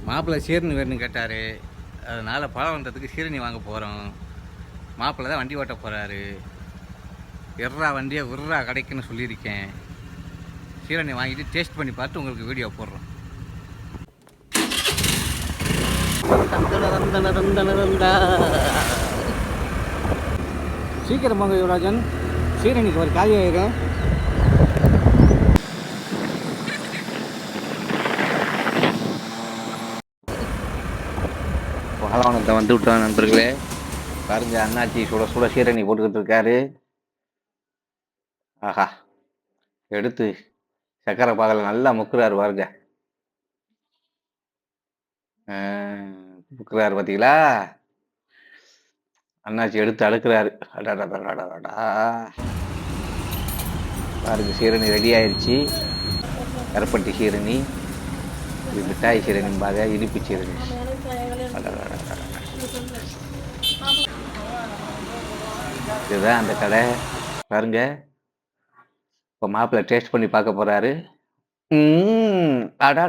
மாப்பிள்ளை சீரணி வேணும்னு கேட்டார். அதனால் பழவந்தத்துக்கு சீரணி வாங்க போகிறோம். மாப்பிள்ளை தான் வண்டி ஓட்ட போகிறாரு. எர்ரா வண்டியை விட்றா கிடைக்குன்னு சொல்லியிருக்கேன். சீரணி வாங்கிட்டு டேஸ்ட் பண்ணி பார்த்து உங்களுக்கு வீடியோ போடுறோம். சீக்கிரம் வாங்க யுவராஜன், சீரணிக்கு ஒரு காலி ஆயிரும். பகவானத்தை வந்து விட்டோம் நண்பர்களே. பாருங்க, அண்ணாச்சி சுட சுட சீரணி போட்டுக்கிட்டு இருக்காரு. ஆஹா, எடுத்து சக்கரை பாகல நல்லா முக்குறாரு பாருங்க. முக்குறாரு பார்த்தீங்களா? அண்ணாச்சி எடுத்து அடுக்கிறாரு. பாருங்க, சீரணி ரெடி ஆயிடுச்சு. கருப்பட்டி சீரணி, இது மிட்டாய் சீரணிம்பாக, இனிப்பு சீரணி. இதுதான் அந்த கடை பாருங்க. இப்போ மாப்பிள்ளை டேஸ்ட் பண்ணி பார்க்க போறாரு. அடா